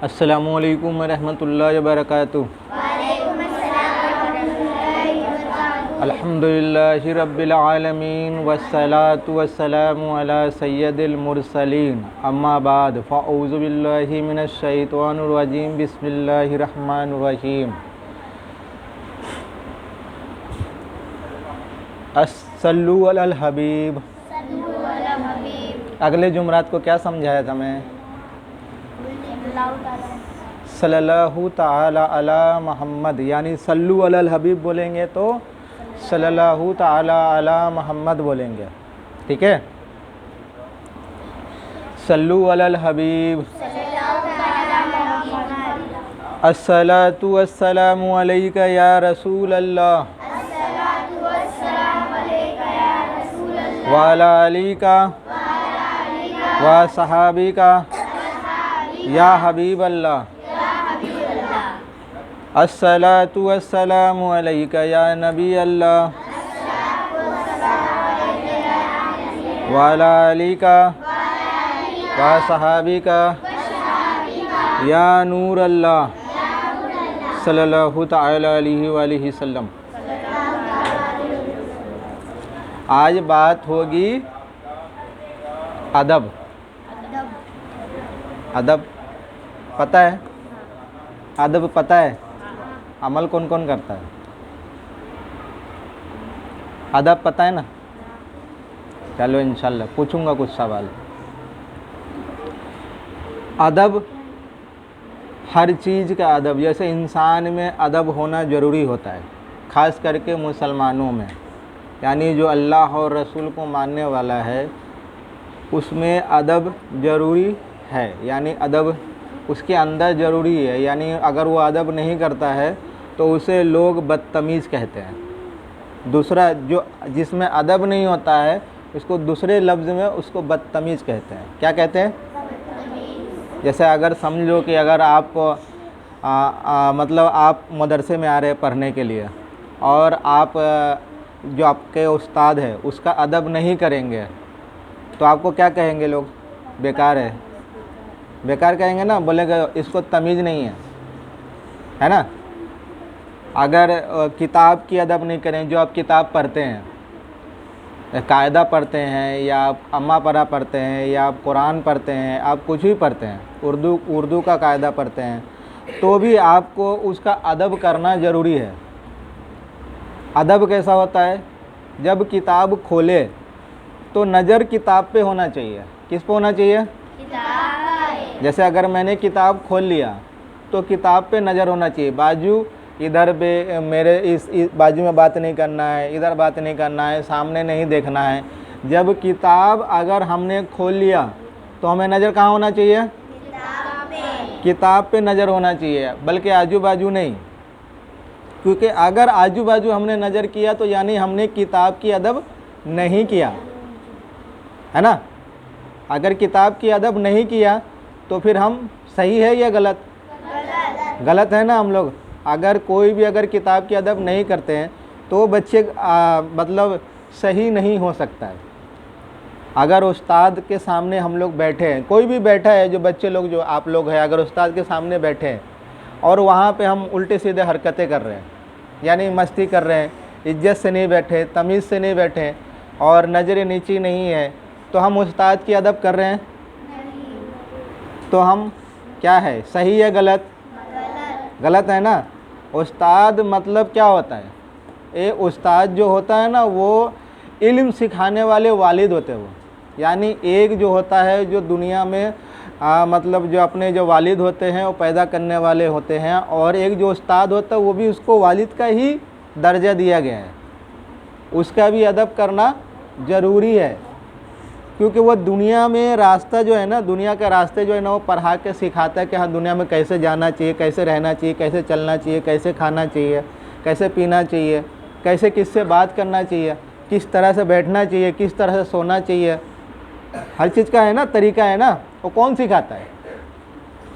अस्सलामुअलैकुम रहमतुल्लाहि व बरकातुहू। अल्हम्दुलिल्लाहि रब्बिल आलमीन वस्सलातु वस्सलामु अला सय्यदिल मुरसलीन अम्मा बाद फ़अऊज़ु बिल्लाहि मिनश शैतानिर रजीम बिस्मिल्लाहिर रहमानिर रहीम। अस्सल्लु अलल हबीब। अगले जुमरात को क्या समझाया था मैं? सल्लल्लाहु ताला अला मोहम्मद, यानी सल्लु अलल हबीब बोलेंगे तो सल्लल्लाहु ताला अला मोहम्मद बोलेंगे। ठीक है, सल्लु अलल हबीब। अस्सलातु वस्सलामु अलैका या रसूल अल्लाह व अला आलिका व सहाबिका या हबीब अल्लाह। अस्सलातु वस्सलामु अलैका या नबी अल्लाह व अला आलिका व सहाबिका या नूर अल्लाह सल्लल्लाहु तआला अलैहि व आलिहि वसल्लम। आज बात होगी अदब। अदब पता है? अदब पता है? अमल कौन कौन करता है? अदब पता है ना? चलो इंशाल्लाह पूछूंगा कुछ सवाल। अदब, हर चीज़ का अदब, जैसे इंसान में अदब होना ज़रूरी होता है, ख़ास करके मुसलमानों में, यानी जो अल्लाह और रसूल को मानने वाला है उसमें अदब ज़रूरी है, यानी अदब उसके अंदर ज़रूरी है। यानी अगर वो अदब नहीं करता है तो उसे लोग बदतमीज़ कहते हैं। दूसरा जो जिसमें अदब नहीं होता है उसको दूसरे लफ्ज़ में उसको बदतमीज़ कहते हैं। क्या कहते हैं? जैसे अगर समझ लो कि अगर आप मतलब आप मदरसे में आ रहे हैं पढ़ने के लिए और आप जो आपके उस्ताद है उसका अदब नहीं करेंगे तो आपको क्या कहेंगे लोग? बेकार है, बेकार कहेंगे ना, बोलेंगे इसको तमीज़ नहीं है ना। अगर किताब की अदब नहीं करें, जो आप किताब पढ़ते हैं, कायदा पढ़ते हैं या आप अम्मा परा पढ़ते हैं या आप कुरान पढ़ते हैं, आप कुछ भी पढ़ते हैं, उर्दू का कायदा पढ़ते हैं, तो भी आपको उसका अदब करना ज़रूरी है। अदब कैसा होता है? जब किताब खोले तो नज़र किताब पे होना चाहिए। किस पे होना चाहिए? किताब। जैसे अगर मैंने किताब खोल लिया तो किताब पे नज़र होना चाहिए। बाजू इधर पे मेरे इस बाजू में बात नहीं करना है, इधर बात नहीं करना है, सामने नहीं देखना है। जब किताब अगर हमने खोल लिया तो हमें नज़र कहाँ होना चाहिए? किताब पे। किताब पे नज़र होना चाहिए, बल्कि आजू बाजू नहीं, क्योंकि अगर आजू बाजू हमने नज़र किया तो यानी हमने किताब की अदब नहीं किया, है ना। अगर किताब की अदब नहीं किया तो फिर हम सही है या गलत? गलत है ना हम लोग। अगर कोई भी अगर किताब की अदब नहीं करते हैं तो बच्चे मतलब सही नहीं हो सकता है। अगर उस्ताद के सामने हम लोग बैठे हैं, कोई भी बैठा है, जो बच्चे लोग जो आप लोग हैं, अगर उस्ताद के सामने बैठे हैं और वहाँ पे हम उल्टे सीधे हरकतें कर रहे हैं, यानी मस्ती कर रहे हैं, इज्जत से नहीं बैठे, तमीज़ से नहीं बैठे और नज़रें नीची नहीं है, तो हम उस्ताद की अदब कर रहे हैं नहीं। तो हम क्या है, सही है गलत? गलत है ना। उस्ताद मतलब क्या होता है? ये उस्ताद जो होता है ना वो इल्म सिखाने वाले वालिद होते हैं। वो यानी एक जो होता है जो दुनिया में मतलब जो अपने जो वालिद होते हैं वो पैदा करने वाले होते हैं, और एक जो उस्ताद होता है वो भी उसको वालिद का ही दर्जा दिया गया है, उसका भी अदब करना ज़रूरी है, क्योंकि वो दुनिया में रास्ता जो है ना, दुनिया के रास्ते जो है ना वो पढ़ा के सिखाता है कि हाँ दुनिया में कैसे जाना चाहिए, कैसे रहना चाहिए, कैसे चलना चाहिए, कैसे खाना चाहिए, कैसे पीना चाहिए, कैसे किससे बात करना चाहिए, किस तरह से बैठना चाहिए, किस तरह से सोना चाहिए, हर चीज़ का है ना तरीका है ना। वो कौन सिखाता है?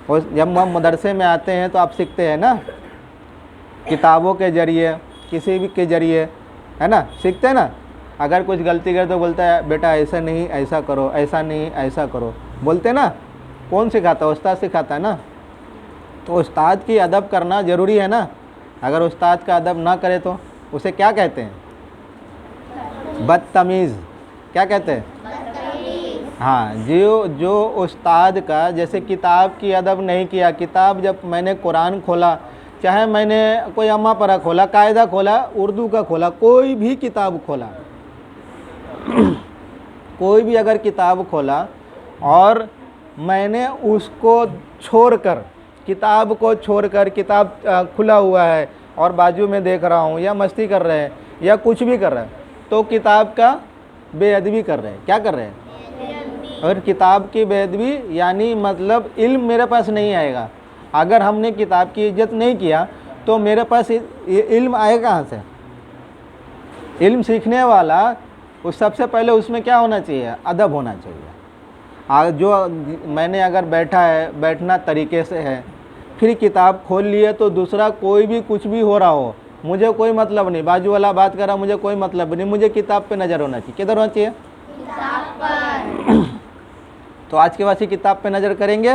और जब हम मदरसे में आते हैं तो आप सीखते हैं ना, किताबों के ज़रिए, किसी भी के ज़रिए, है ना, सीखते हैं ना। अगर कुछ गलती करे तो बोलता है बेटा ऐसा नहीं ऐसा करो, ऐसा नहीं ऐसा करो, बोलते ना। कौन सिखाता है? उस्ताद सिखाता है ना। तो उस्ताद की अदब करना ज़रूरी है ना। अगर उस्ताद का अदब ना करे तो उसे क्या कहते हैं? बदतमीज़। क्या कहते हैं? हाँ, जो उस्ताद का, जैसे किताब की अदब नहीं किया, किताब जब मैंने कुरान खोला, चाहे मैंने कोई अम्मा परा खोला, कायदा खोला, उर्दू का खोला, कोई भी किताब खोला कोई भी अगर किताब खोला और मैंने उसको छोड़कर, किताब को छोड़कर, किताब खुला हुआ है और बाजू में देख रहा हूँ, या मस्ती कर रहे हैं या कुछ भी कर रहे हैं, तो किताब का बेअदबी कर रहे हैं। क्या कर रहे हैं? और किताब की बेअदबी यानी मतलब इल्म मेरे पास नहीं आएगा। अगर हमने किताब की इज्जत नहीं किया तो मेरे पास इल्म आएगा कहाँ से? इल्म सीखने वाला उस सबसे पहले उसमें क्या होना चाहिए? अदब होना चाहिए। जो मैंने अगर बैठना तरीके से है, फिर किताब खोल लिए तो दूसरा कोई भी कुछ भी हो रहा हो, मुझे कोई मतलब नहीं, बाजू वाला बात कर रहा, मुझे कोई मतलब नहीं, मुझे किताब पे नज़र होना चाहिए। किधर होना चाहिए? किताब पर। तो आज के वासी किताब पे नज़र करेंगे।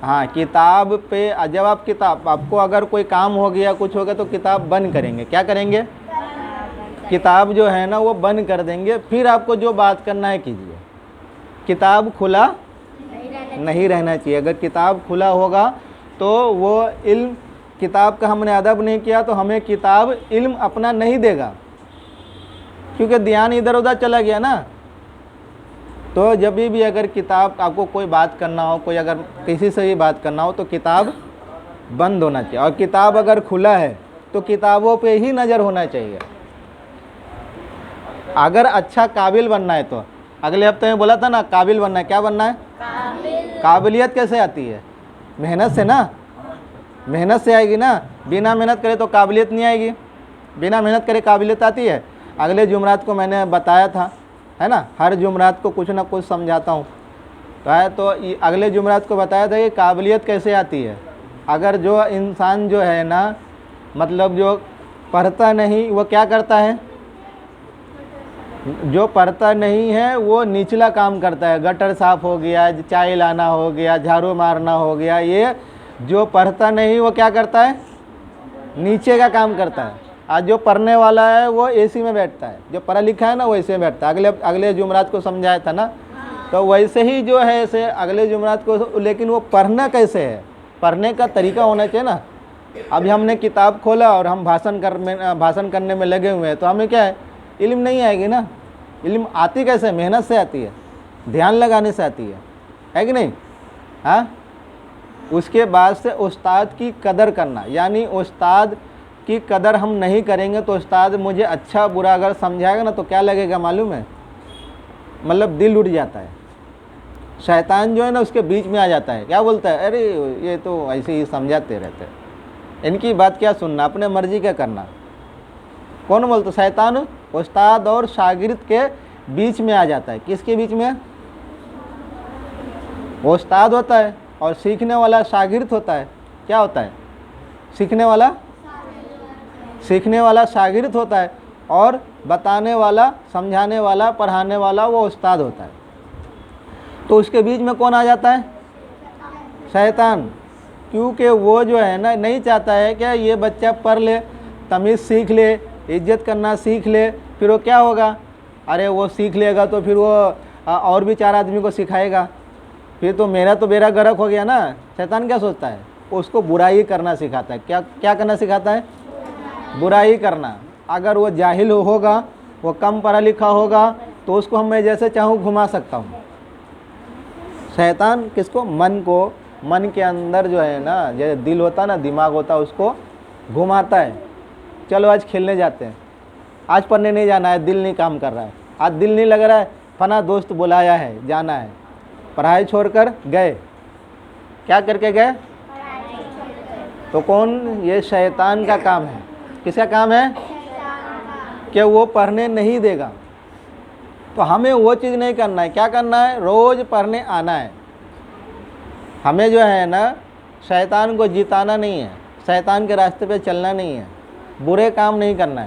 हाँ, किताब पे। जब आप किताब, आपको अगर कोई काम हो गया, कुछ हो गया, तो किताब बंद करेंगे। क्या करेंगे? किताब जो है ना वो बंद कर देंगे, फिर आपको जो बात करना है कीजिए। किताब खुला नहीं रहना चाहिए। अगर किताब खुला होगा तो वो इल्म, किताब का हमने अदब नहीं किया तो हमें किताब इल्म अपना नहीं देगा, क्योंकि ध्यान इधर उधर चला गया ना। तो जब भी अगर किताब, आपको कोई बात करना हो, कोई अगर किसी से भी बात करना हो, तो किताब बंद होना चाहिए। और किताब अगर खुला है तो किताबों पे ही नज़र होना चाहिए। अगर अच्छा काबिल बनना है तो, अगले हफ्ते में बोला था ना, काबिल बनना है। क्या बनना है? काबिलियत कैसे आती है? मेहनत से ना। मेहनत से आएगी ना। बिना मेहनत करे तो काबिलियत नहीं आएगी। बिना मेहनत करे काबिलियत आती है? अगले जुमरात को मैंने बताया था, है ना, हर जुमरात को कुछ ना कुछ समझाता हूँ। तो अगले जुमरात को बताया था कि काबिलियत कैसे आती है। अगर जो इंसान जो है ना, मतलब जो पढ़ता नहीं, वो क्या करता है? जो पढ़ता नहीं है वो निचला काम करता है। गटर साफ हो गया, चाय लाना हो गया, झाड़ू मारना हो गया। ये जो पढ़ता नहीं वो क्या करता है? नीचे का काम करता है। आज जो पढ़ने वाला है वो एसी में बैठता है, जो पढ़ा लिखा है ना वो एसी में बैठता है। अगले जुमरात को समझाया था ना। तो वैसे ही जो है ऐसे अगले जुमरात को, लेकिन वो पढ़ना कैसे है? पढ़ने का तरीका होना चाहिए ना। अभी हमने किताब खोला और हम भाषण करने में लगे हुए हैं, तो हमें क्या है? इल्म नहीं आएगी ना। इल्म आती कैसे? मेहनत से आती है, ध्यान लगाने से आती है कि नहीं? हाँ। उसके बाद से उस्ताद की कदर करना, यानी उस्ताद की कदर हम नहीं करेंगे तो उस्ताद मुझे अच्छा बुरा अगर समझाएगा ना तो क्या लगेगा मालूम है? मतलब दिल उठ जाता है। शैतान जो है ना उसके बीच में आ जाता है। क्या बोलता है? अरे ये तो ऐसे ही समझाते रहते हैं, इनकी बात क्या सुनना, अपने मर्जी क्या करना। कौन बोलता? शैतान उस्ताद और शागिर्द के बीच में आ जाता है। किसके बीच में? वो उस्ताद होता है और सीखने वाला शागिर्द होता है। क्या होता है? सीखने वाला शागिर्द होता है और बताने वाला, समझाने वाला, पढ़ाने वाला वो उस्ताद होता है। तो उसके बीच में कौन आ जाता है? शैतान। क्योंकि वो जो है ना नहीं चाहता है कि ये बच्चा पढ़ ले, तमीज़ सीख ले, इज्जत करना सीख ले। फिर वो क्या होगा? अरे वो सीख लेगा तो फिर वो और भी 4 आदमी को सिखाएगा, फिर तो मेरा तो बेड़ा गर्क हो गया ना। शैतान क्या सोचता है? उसको बुराई करना सिखाता है। क्या करना सिखाता है? बुराई करना। अगर वो जाहिल होगा, वो कम पढ़ा लिखा होगा, तो उसको मैं जैसे चाहूँ घुमा सकता हूँ। शैतान किसको? मन को, मन के अंदर जो है ना, जैसे दिल होता ना, दिमाग होता, उसको घुमाता है। चलो आज खेलने जाते हैं, आज पढ़ने नहीं जाना है, दिल नहीं काम कर रहा है, आज दिल नहीं लग रहा है, फना दोस्त बुलाया है, जाना है। पढ़ाई छोड़कर गए। क्या करके गए? तो कौन? ये शैतान का काम है। किसका काम है? कि वो पढ़ने नहीं देगा। तो हमें वो चीज़ नहीं करना है। क्या करना है? रोज़ पढ़ने आना है। हमें जो है ना शैतान को जिताना नहीं है, शैतान के रास्ते पे चलना नहीं है, बुरे काम नहीं करना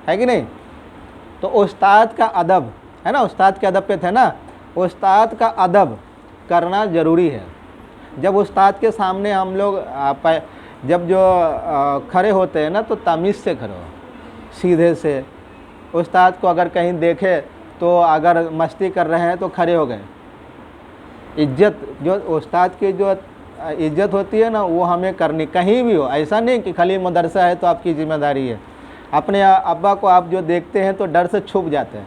है कि नहीं? तो उस्ताद का अदब है ना, उस्ताद के अदब पे थे ना। उस्ताद का अदब करना ज़रूरी है। जब उस्ताद के सामने हम लोग जब जो खड़े होते हैं ना, तो तमीज़ से खड़े हो, सीधे से। उस्ताद को अगर कहीं देखे तो अगर मस्ती कर रहे हैं तो खड़े हो गए। इज्जत, जो उस्ताद की जो इज्जत होती है ना, वो हमें करनी, कहीं भी हो। ऐसा नहीं कि खाली मदरसा है तो आपकी ज़िम्मेदारी है। अपने अब्बा को आप जो देखते हैं तो डर से छुप जाते हैं।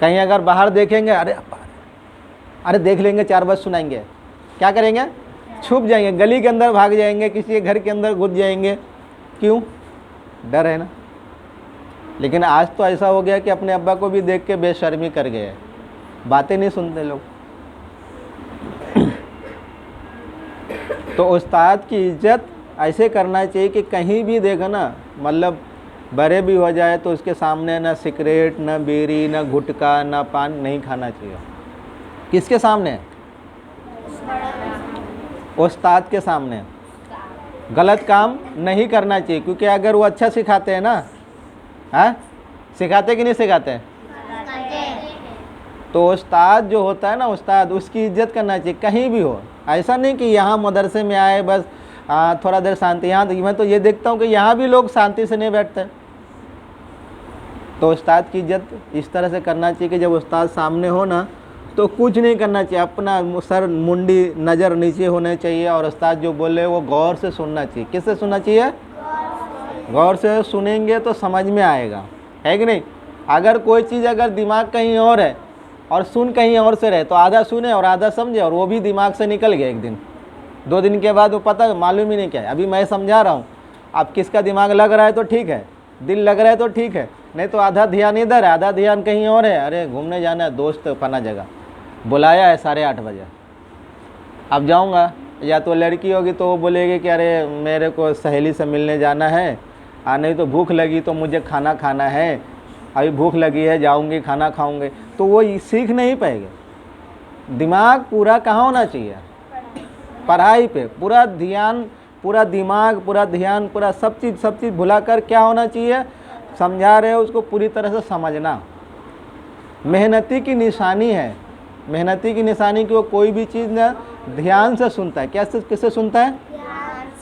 कहीं अगर बाहर देखेंगे, अरे अब्बा, अरे देख लेंगे, 4 बात सुनाएंगे, क्या करेंगे? छुप जाएंगे, गली के अंदर भाग जाएंगे, किसी के घर के अंदर घुस जाएंगे। क्यों? डर है ना। लेकिन आज तो ऐसा हो गया कि अपने अब्बा को भी देख के बेशर्मी कर गए, बातें नहीं सुनते लोग। तो उस्ताद की इज्जत ऐसे करना चाहिए कि कहीं भी देखो ना, मतलब बड़े भी हो जाए तो उसके सामने ना सिगरेट, ना बीड़ी, ना गुटखा, ना पान नहीं खाना चाहिए। किसके सामने? उस्ताद के सामने गलत काम नहीं करना चाहिए, क्योंकि अगर वो अच्छा सिखाते हैं ना, हाँ, सिखाते कि नहीं सिखाते? तो उस्ताद जो होता है ना, उस्ताद, उसकी इज्जत करना चाहिए कहीं भी हो। ऐसा नहीं कि यहाँ मदरसे में आए बस थोड़ा देर शांति। यहाँ मैं तो ये देखता हूँ कि यहाँ भी लोग शांति से नहीं बैठते। तो उस्ताद की इज्जत इस तरह से करना चाहिए कि जब उस्ताद सामने हो ना, तो कुछ नहीं करना चाहिए, अपना सर मुंडी नज़र नीचे होने चाहिए, और उस्ताद जो बोले वो गौर से सुनना चाहिए। किससे सुनना चाहिए? गौर से सुनेंगे तो समझ में आएगा, है कि नहीं? अगर कोई चीज़ अगर दिमाग कहीं और है और सुन कहीं और से रहे, तो आधा सुने और आधा समझे, और वो भी दिमाग से निकल गया। 1 दिन 2 दिन के बाद वो पता मालूम ही नहीं क्या है। अभी मैं समझा रहा हूँ, अब किसका दिमाग लग रहा है तो ठीक है, दिल लग रहा है तो ठीक है, नहीं तो आधा ध्यान इधर है, आधा ध्यान कहीं और है। अरे घूमने जाना है, दोस्त फना जगह बुलाया है 8:30 बजे, अब जाऊँगा। या तो लड़की होगी तो वो बोलेगी कि अरे मेरे को सहेली से मिलने जाना है, नहीं तो भूख लगी तो मुझे खाना खाना है, अभी भूख लगी है, जाऊँगी खाना खाऊँगी। तो वो सीख नहीं पाएंगे। दिमाग पूरा कहाँ होना चाहिए? पढ़ाई पे पूरा ध्यान, पूरा दिमाग, पूरा ध्यान, पूरा सब चीज़ भुला कर क्या होना चाहिए? समझा रहे हो उसको पूरी तरह से समझना। मेहनती की निशानी है, मेहनती की निशानी कि वो कोई भी चीज़ ना ध्यान से सुनता है। कैसे, किससे सुनता है?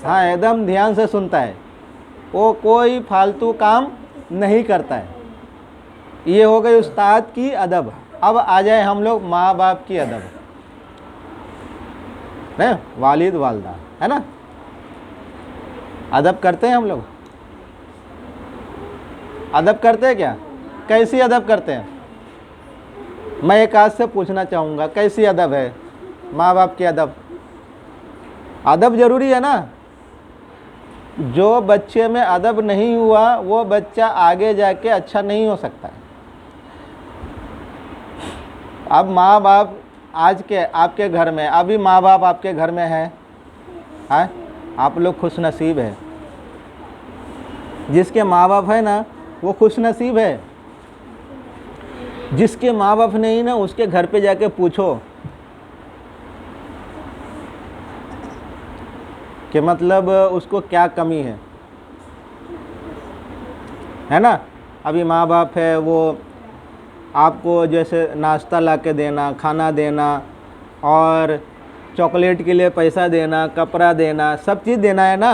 हाँ, एकदम ध्यान से सुनता है। वो कोई फालतू काम नहीं करता है। ये हो गई उस्ताद की अदब। अब आ जाए हम लोग माँ बाप की अदब, है वालिद वालदा, है ना? अदब करते हैं हम लोग? अदब करते हैं क्या? कैसी अदब करते हैं? मैं एक आज से पूछना चाहूँगा, कैसी अदब है माँ बाप की अदब? अदब ज़रूरी है ना। जो बच्चे में अदब नहीं हुआ वो बच्चा आगे जाके अच्छा नहीं हो सकता है। अब माँ बाप आज के आपके घर में, अभी माँ बाप आपके घर में है, आप लोग खुशनसीब है। जिसके माँ बाप है ना वो खुशनसीब है। जिसके माँ बाप नहीं ना, उसके घर पे जाके पूछो कि मतलब उसको क्या कमी है ना? अभी माँ बाप है, वो आपको जैसे नाश्ता ला के देना, खाना देना, और चॉकलेट के लिए पैसा देना, कपड़ा देना, सब चीज़ देना है ना,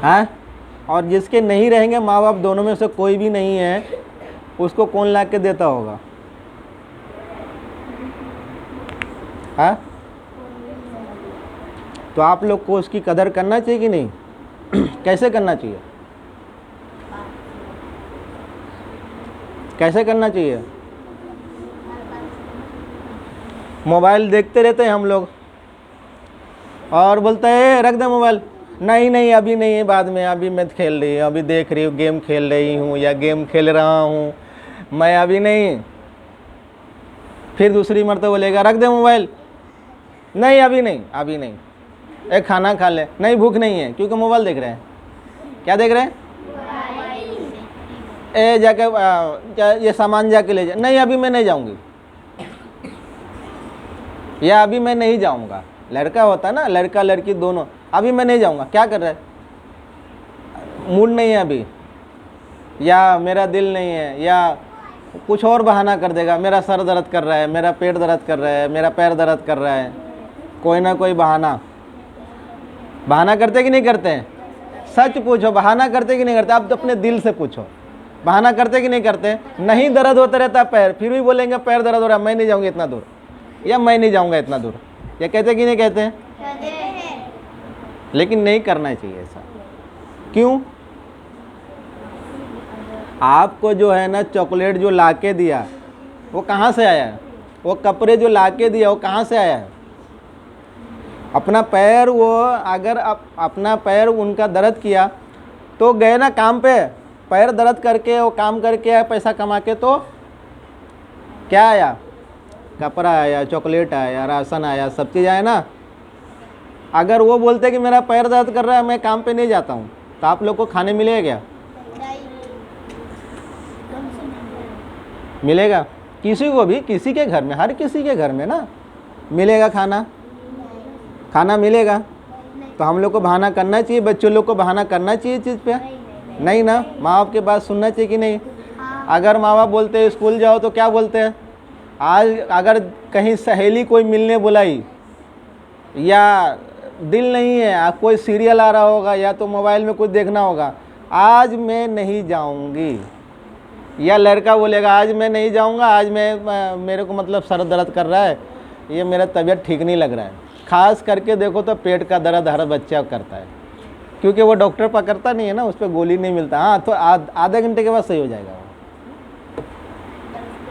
हाँ? और जिसके नहीं रहेंगे माँ बाप, दोनों में से कोई भी नहीं है, उसको कौन ला के देता होगा? हाँ? तो आप लोग को उसकी कदर करना चाहिए कि नहीं? कैसे करना चाहिए? कैसे करना चाहिए? मोबाइल देखते रहते हैं हम लोग और बोलते हैं रख दे मोबाइल, नहीं नहीं अभी नहीं है, बाद में, अभी मैं खेल रही हूँ, अभी देख रही हूँ, गेम खेल रही हूँ या गेम खेल रहा हूँ, मैं अभी नहीं। फिर दूसरी मरतबा बोलेगा रख दे मोबाइल, नहीं अभी नहीं, अभी नहीं, एक खाना खा ले, नहीं भूख नहीं है, क्योंकि मोबाइल देख रहे हैं। क्या देख रहे हैं? ए जाके ये सामान जाके ले जा, नहीं अभी मैं नहीं जाऊंगी, या अभी मैं नहीं जाऊंगा। लड़का होता ना, लड़का लड़की दोनों, अभी मैं नहीं जाऊंगा। क्या कर रहा है? मूड नहीं है अभी, या मेरा दिल नहीं है, या कुछ और बहाना कर देगा, मेरा सर दर्द कर रहा है, मेरा पेट दर्द कर रहा है, मेरा पैर दर्द कर रहा है, कोई ना कोई बहाना। बहाना करते कि नहीं करते हैं? सच पूछो, बहाना करते कि नहीं करते? आप अपने दिल से पूछो, बहाना करते कि नहीं करते? नहीं दर्द होता रहता पैर, फिर भी बोलेंगे पैर दर्द हो रहा है, मैं नहीं जाऊँगा इतना दूर, या मैं नहीं जाऊँगा इतना दूर, ये कहते कि नहीं कहते? लेकिन नहीं करना चाहिए ऐसा। क्यों? आपको जो है ना चॉकलेट जो लाके दिया वो कहाँ से आया है? वो कपड़े जो लाके दिया वो कहाँ से आया है? अपना पैर, वो अगर अपना पैर उनका दर्द किया तो गए ना काम पे, पैर दर्द करके वो काम करके आया, पैसा कमा के, तो क्या आया? कपड़ा आया, चॉकलेट आया, राशन आया, सब चीज़ आया ना। अगर वो बोलते कि मेरा पैर दर्द कर रहा है, मैं काम पे नहीं जाता हूँ, तो आप लोग को खाने मिलेगा क्या? मिलेगा? किसी को भी, किसी के घर में, हर किसी के घर में ना मिलेगा खाना, खाना मिलेगा। तो हम लोग को बहाना करना चाहिए, बच्चों लोग को बहाना करना चाहिए चीज़ पे? नहीं ना। माँ बाप की बात सुनना चाहिए कि नहीं? अगर माँ बाप बोलते हैं स्कूल जाओ तो क्या बोलते हैं? आज अगर कहीं सहेली कोई मिलने बुलाई, या दिल नहीं है, कोई सीरियल आ रहा होगा या तो मोबाइल में कुछ देखना होगा, आज मैं नहीं जाऊंगी, या लड़का बोलेगा आज मैं नहीं जाऊंगा, आज मेरे को मतलब सर दर्द कर रहा है, ये मेरा तबीयत ठीक नहीं लग रहा है। खास करके देखो तो पेट का दर्द हर बच्चा करता है, क्योंकि वो डॉक्टर पकड़ता नहीं है ना, उस पर गोली नहीं मिलता। हाँ, तो आधे घंटे के बाद सही हो जाएगा।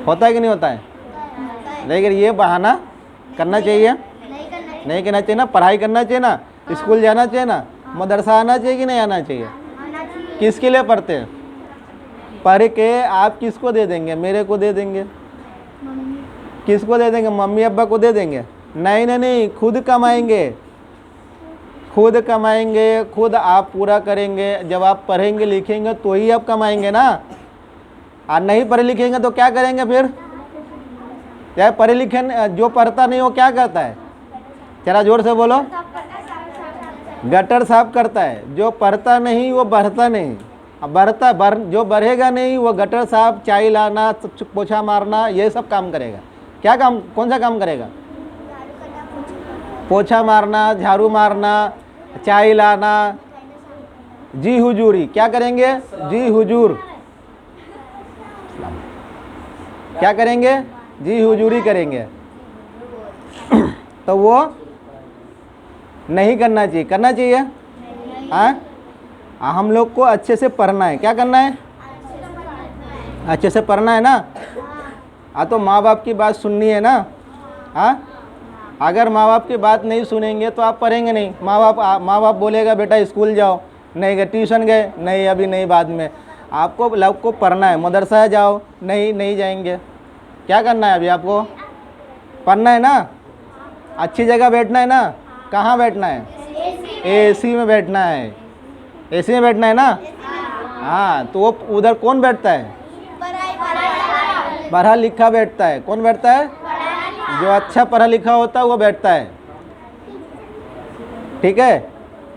होता है कि नहीं होता है? लेकिन ये बहाना करना चाहिए? नहीं करना चाहिए ना। पढ़ाई करना चाहिए ना, स्कूल जाना चाहिए ना, मदरसा आना चाहिए कि नहीं आना चाहिए? किसके लिए पढ़ते हैं? पढ़ के आप किसको दे देंगे? मेरे को दे देंगे? किसको दे देंगे? मम्मी अब्बा को दे देंगे? नहीं नहीं नहीं, खुद कमाएंगे, खुद कमाएंगे, खुद आप पूरा करेंगे। जब आप पढ़ेंगे लिखेंगे तो ही आप कमाएंगे ना। और नहीं पढ़े लिखेंगे तो क्या करेंगे फिर? क्या पढ़े लिखे, जो पढ़ता नहीं वो क्या करता है? जरा जोर से बोलो। गटर साफ करता है। जो पढ़ता नहीं वो बढ़ता नहीं, जो बढ़ेगा नहीं वो गटर साफ, चाय लाना, पोछा मारना, ये सब काम करेगा। क्या काम? कौन सा काम करेगा? पोछा मारना, झाड़ू मारना, चाय लाना, जी हुजूरी। क्या करेंगे? जी हुजूर। क्या करेंगे? जी हुजूरी करेंगे। तो वो नहीं करना चाहिए। करना चाहिए? हाँ, हम लोग को अच्छे से पढ़ना है। क्या करना है? अच्छे से पढ़ना है ना। हाँ, तो माँ बाप की बात सुननी है ना। हाँ, अगर माँ बाप की बात नहीं सुनेंगे तो आप पढ़ेंगे नहीं। माँ बाप बोलेगा बेटा स्कूल जाओ, नहीं गए। ट्यूशन गए, नहीं अभी नहीं, बाद में। आपको लोग को पढ़ना है। मदरसा जाओ, नहीं जाएंगे। क्या करना है? अभी आपको पढ़ना है ना, अच्छी जगह बैठना है ना। कहाँ बैठना है? एसी में बैठना है। एसी में बैठना है ना। हाँ, तो वो उधर कौन बैठता है? पढ़ा लिखा बैठता है। कौन बैठता है? जो अच्छा पढ़ा लिखा होता है वो बैठता है। ठीक है।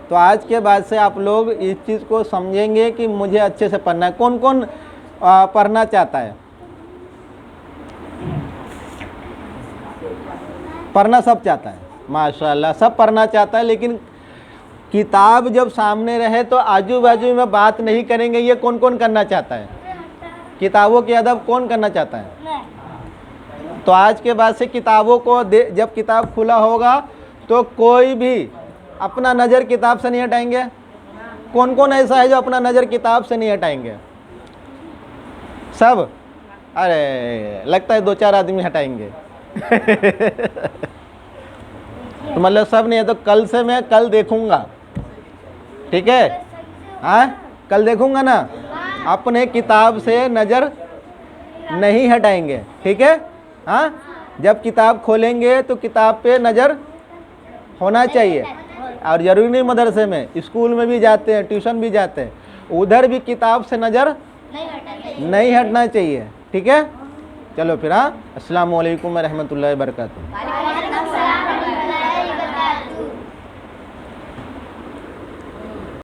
तो आज के बाद से आप लोग इस चीज़ को समझेंगे कि मुझे अच्छे से पढ़ना है। कौन कौन पढ़ना चाहता है? पढ़ना सब चाहता है, माशाल्लाह, सब पढ़ना चाहता है। लेकिन किताब जब सामने रहे तो आजू बाजू में बात नहीं करेंगे। ये कौन कौन करना चाहता है? किताबों की अदब कौन करना चाहता है? तो आज के बाद से किताबों को जब किताब खुला होगा तो कोई भी अपना नज़र किताब से नहीं हटाएंगे। कौन कौन ऐसा है जो अपना नज़र किताब से नहीं हटाएंगे? सब? अरे लगता है 2-4 आदमी हटाएंगे। तो मतलब सब नहीं है। तो कल से मैं कल देखूंगा। ठीक है? हाँ, कल देखूंगा ना। अपने किताब से नज़र नहीं हटाएंगे। ठीक है? हाँ, जब किताब खोलेंगे तो किताब पे नज़र होना चाहिए। और ज़रूरी नहीं मदरसे में, स्कूल में भी जाते हैं, ट्यूशन भी जाते हैं, उधर भी किताब से नज़र नहीं हटना चाहिए। ठीक है? चलो फिर। हाँ, अस्सलाम वालेकुम रहमतुल्लाहि व बरकातुहू।